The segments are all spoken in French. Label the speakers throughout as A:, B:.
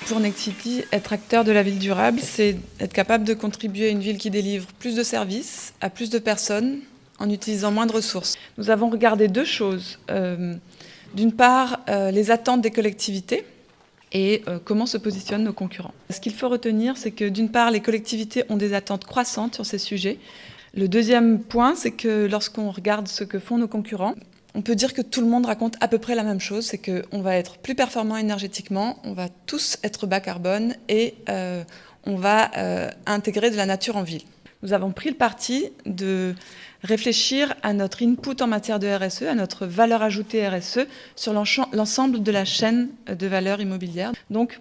A: Pour Nexity, être acteur de la ville durable, c'est être capable de contribuer à une ville qui délivre plus de services à plus de personnes en utilisant moins de ressources. Nous avons regardé deux choses. D'une part, les attentes des collectivités et comment se positionnent nos concurrents. Ce qu'il faut retenir, c'est que d'une part, les collectivités ont des attentes croissantes sur ces sujets. Le deuxième point, c'est que lorsqu'on regarde ce que font nos concurrents, on peut dire que tout le monde raconte à peu près la même chose, c'est qu'on va être plus performant énergétiquement, on va tous être bas carbone et on va intégrer de la nature en ville. Nous avons pris le parti de réfléchir à notre input en matière de RSE, à notre valeur ajoutée RSE sur l'ensemble de la chaîne de valeur immobilière. Donc,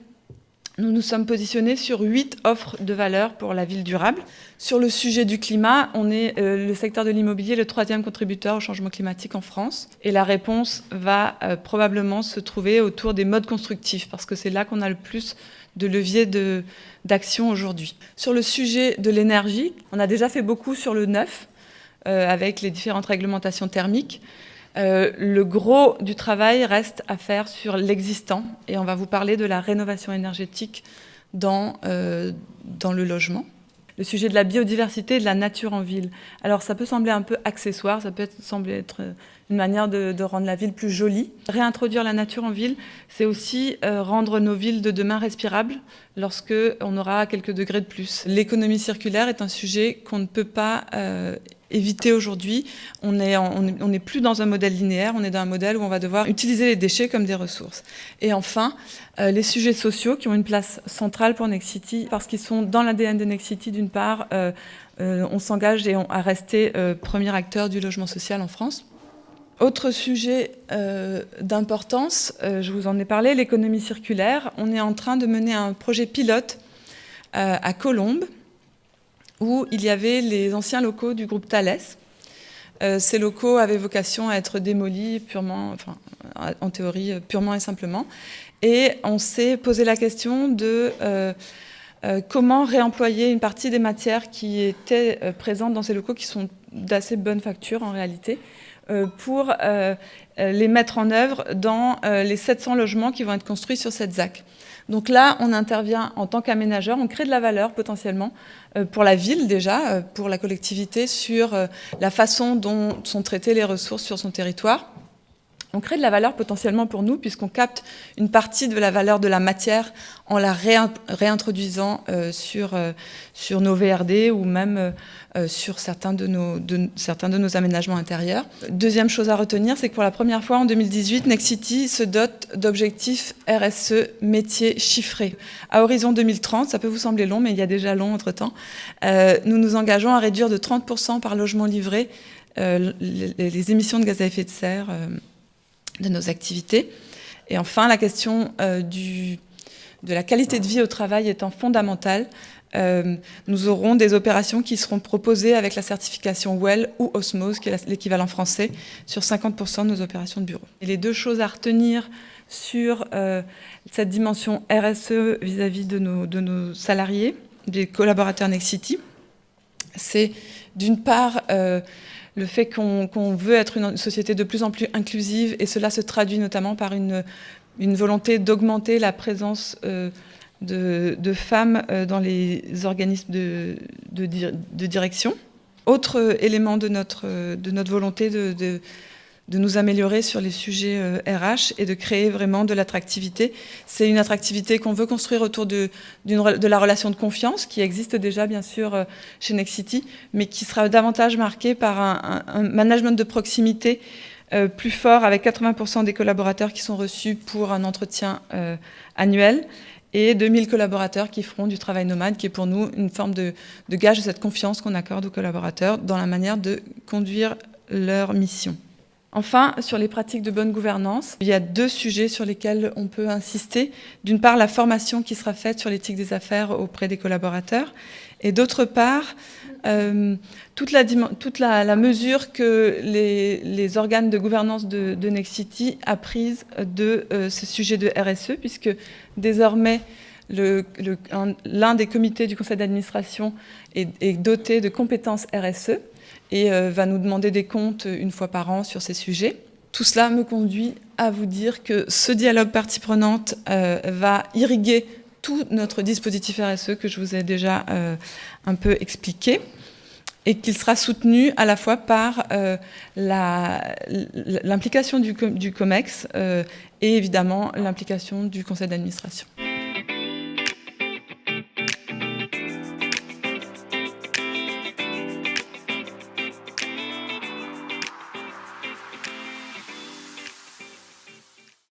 A: nous nous sommes positionnés sur 8 offres de valeur pour la ville durable. Sur le sujet du climat, on est le secteur de l'immobilier le 3e contributeur au changement climatique en France. Et la réponse va probablement se trouver autour des modes constructifs, parce que c'est là qu'on a le plus de leviers d'action aujourd'hui. Sur le sujet de l'énergie, on a déjà fait beaucoup sur le neuf, avec les différentes réglementations thermiques. Le gros du travail reste à faire sur l'existant et on va vous parler de la rénovation énergétique dans le logement. Le sujet de la biodiversité et de la nature en ville. Alors ça peut sembler un peu accessoire, ça peut sembler être une manière de rendre la ville plus jolie. Réintroduire la nature en ville, c'est aussi rendre nos villes de demain respirables lorsque on aura quelques degrés de plus. L'économie circulaire est un sujet qu'on ne peut pas éviter aujourd'hui. On n'est plus dans un modèle linéaire, on est dans un modèle où on va devoir utiliser les déchets comme des ressources. Et enfin, les sujets sociaux qui ont une place centrale pour Nexity, parce qu'ils sont dans l'ADN de Nexity. D'une part, on s'engage à rester premier acteur du logement social en France. Autre sujet d'importance, je vous en ai parlé, l'économie circulaire. On est en train de mener un projet pilote à Colombes, où il y avait les anciens locaux du groupe Thales. Ces locaux avaient vocation à être démolis en théorie, purement et simplement. Et on s'est posé la question de comment réemployer une partie des matières qui étaient présentes dans ces locaux, qui sont d'assez bonne facture en réalité, pour les mettre en œuvre dans les 700 logements qui vont être construits sur cette ZAC. Donc là, on intervient en tant qu'aménageur, on crée de la valeur potentiellement pour la ville déjà, pour la collectivité, sur la façon dont sont traitées les ressources sur son territoire. On crée de la valeur potentiellement pour nous, puisqu'on capte une partie de la valeur de la matière en la réintroduisant sur nos VRD ou même sur certains de nos aménagements intérieurs. Deuxième chose à retenir, c'est que pour la première fois en 2018, Nexity se dote d'objectifs RSE métiers chiffrés. À horizon 2030, ça peut vous sembler long, mais il y a déjà long entre-temps, nous nous engageons à réduire de 30% par logement livré les émissions de gaz à effet de serre de nos activités. Et enfin, la question de la qualité de vie au travail étant fondamentale, nous aurons des opérations qui seront proposées avec la certification WELL ou Osmose, qui est l'équivalent français, sur 50% de nos opérations de bureau. Et les deux choses à retenir sur cette dimension RSE vis-à-vis de nos salariés, des collaborateurs Nexity, c'est d'une part le fait qu'on veut être une société de plus en plus inclusive, et cela se traduit notamment par une volonté d'augmenter la présence de femmes dans les organismes de direction. Autre élément de notre volonté de nous améliorer sur les sujets RH et de créer vraiment de l'attractivité. C'est une attractivité qu'on veut construire autour de la relation de confiance qui existe déjà bien sûr chez Nexity, mais qui sera davantage marquée par un management de proximité plus fort, avec 80% des collaborateurs qui sont reçus pour un entretien annuel et 2000 collaborateurs qui feront du travail nomade, qui est pour nous une forme de gage de cette confiance qu'on accorde aux collaborateurs dans la manière de conduire leur mission. Enfin, sur les pratiques de bonne gouvernance, il y a deux sujets sur lesquels on peut insister. D'une part, la formation qui sera faite sur l'éthique des affaires auprès des collaborateurs. Et d'autre part, toute la mesure que les organes de gouvernance de Nexity a prise de ce sujet de RSE, puisque désormais, l'un des comités du conseil d'administration est doté de compétences RSE, et va nous demander des comptes une fois par an sur ces sujets. Tout cela me conduit à vous dire que ce dialogue partie prenante va irriguer tout notre dispositif RSE que je vous ai déjà un peu expliqué, et qu'il sera soutenu à la fois par l'implication du COMEX et évidemment l'implication du conseil d'administration.